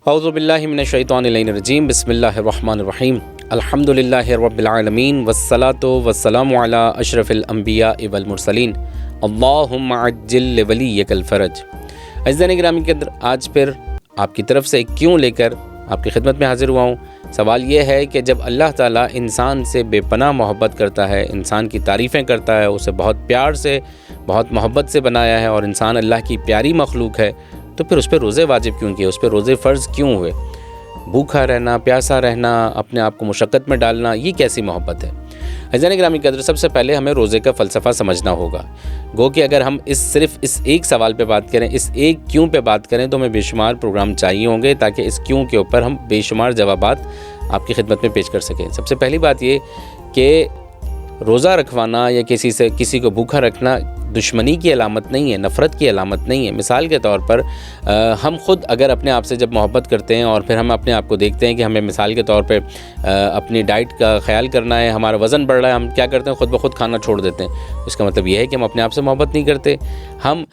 اعوذ باللہ من الشیطان الرجیم بسم اللہ الرحمن الرحیم الحمدللہ رب العالمین والصلاة والسلام علی اشرف الانبیاء والمرسلین اللہم عجل لولیک الفرج۔ عزیزان گرامی کے اندر آج پھر آپ کی طرف سے ایک کیوں لے کر آپ کی خدمت میں حاضر ہوا ہوں۔ سوال یہ ہے کہ جب اللہ تعالیٰ انسان سے بے پناہ محبت کرتا ہے، انسان کی تعریفیں کرتا ہے، اسے بہت پیار سے بہت محبت سے بنایا ہے اور انسان اللہ کی پیاری مخلوق ہے، تو پھر اس پہ روزے واجب کیوں کیے، اس پہ روزے فرض کیوں ہوئے؟ بھوکا رہنا، پیاسا رہنا، اپنے آپ کو مشقت میں ڈالنا، یہ کیسی محبت ہے؟ عزیزان گرامی قدر، سب سے پہلے ہمیں روزے کا فلسفہ سمجھنا ہوگا۔ گو کہ اگر ہم صرف اس ایک سوال پہ بات کریں، اس ایک کیوں پہ بات کریں، تو ہمیں بے شمار پروگرام چاہیے ہوں گے تاکہ اس کیوں کے اوپر ہم بے شمار جوابات آپ کی خدمت میں پیش کر سکیں۔ سب سے پہلی بات یہ کہ روزہ رکھوانا یا کسی کو بھوکا رکھنا دشمنی کی علامت نہیں ہے، نفرت کی علامت نہیں ہے۔ مثال کے طور پر ہم خود اگر اپنے آپ سے جب محبت کرتے ہیں اور پھر ہم اپنے آپ کو دیکھتے ہیں کہ ہمیں مثال کے طور پہ اپنی ڈائٹ کا خیال کرنا ہے، ہمارا وزن بڑھ رہا ہے، ہم کیا کرتے ہیں؟ خود بخود کھانا چھوڑ دیتے ہیں۔ اس کا مطلب یہ ہے کہ ہم اپنے آپ سے محبت نہیں کرتے۔ ہم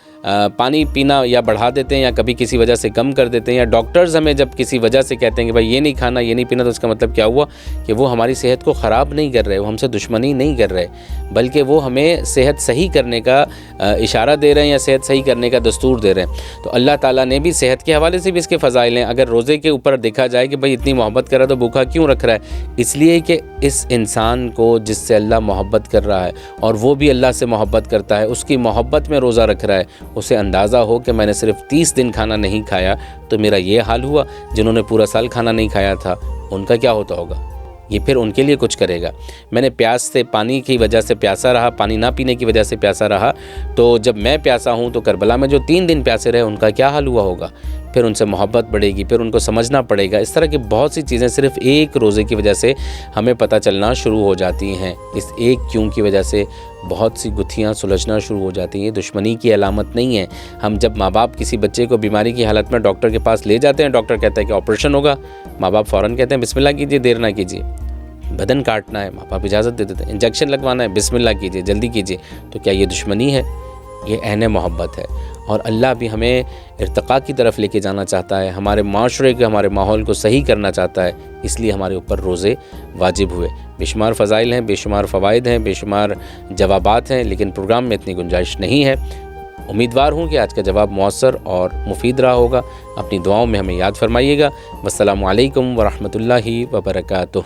پانی پینا یا بڑھا دیتے ہیں یا کبھی کسی وجہ سے کم کر دیتے ہیں، یا ڈاکٹرز ہمیں جب کسی وجہ سے کہتے ہیں کہ بھائی یہ نہیں کھانا، یہ نہیں پینا، تو اس کا مطلب کیا ہوا کہ وہ ہماری صحت کو خراب نہیں کر رہے، وہ ہم سے دشمنی نہیں کر رہے، بلکہ وہ ہمیں صحت صحیح کرنے کا اشارہ دے رہے ہیں یا صحت صحیح کرنے کا دستور دے رہے ہیں۔ تو اللہ تعالیٰ نے بھی صحت کے حوالے سے بھی اس کے فضائل ہیں۔ اگر روزے کے اوپر دیکھا جائے کہ بھائی اتنی محبت کر رہا ہے تو بھوکا کیوں رکھ رہا ہے؟ اس لیے کہ اس انسان کو جس سے اللہ محبت کر رہا ہے اور وہ بھی اللہ سے محبت کرتا ہے، اس کی محبت میں روزہ رکھ رہا ہے، اسے اندازہ ہو کہ میں نے صرف 30 دن کھانا نہیں کھایا تو میرا یہ حال ہوا، جنہوں نے پورا سال کھانا نہیں کھایا تھا ان کا کیا ہوتا ہوگا؟ یہ پھر ان کے لیے کچھ کرے گا۔ میں نے پیاس سے، پانی کی وجہ سے پیاسا رہا، پانی نہ پینے کی وجہ سے پیاسا رہا، تو جب میں پیاسا ہوں تو کربلا میں جو 3 دن پیاسے رہے ان کا کیا حال ہوا ہوگا؟ پھر ان سے محبت بڑھے گی، پھر ان کو سمجھنا پڑے گا۔ اس طرح کی بہت سی چیزیں صرف ایک روزے کی وجہ سے ہمیں پتہ چلنا شروع ہو جاتی ہیں۔ اس ایک کیوں کی وجہ سے بہت سی گتھیاں سلجھنا شروع ہو جاتی ہیں۔ دشمنی کی علامت نہیں ہے۔ ہم جب ماں باپ کسی بچے کو بیماری کی حالت میں ڈاکٹر کے پاس لے جاتے ہیں، ڈاکٹر کہتا ہے کہ آپریشن ہوگا، ماں باپ فوراً کہتے ہیں بسم اللہ کیجیے، دیر نہ کیجیے۔ بدن کاٹنا ہے، ماں باپ اجازت دے دیتے ہیں۔ انجیکشن لگوانا ہے، بسم اللہ کیجیے، جلدی کیجیے۔ تو کیا یہ دشمنی ہے؟ یہ عین محبت ہے۔ اور اللہ بھی ہمیں ارتقاء کی طرف لے کے جانا چاہتا ہے، ہمارے معاشرے کے، ہمارے ماحول کو صحیح کرنا چاہتا ہے، اس لیے ہمارے اوپر روزے واجب ہوئے۔ بے شمار فضائل ہیں، بے شمار فوائد ہیں، بے شمار جوابات ہیں، لیکن پروگرام میں اتنی گنجائش نہیں ہے۔ امیدوار ہوں کہ آج کا جواب مؤثر اور مفید رہا ہوگا۔ اپنی دعاؤں میں ہمیں یاد فرمائیے گا۔ والسلام علیکم ورحمۃ اللہ وبرکاتہ۔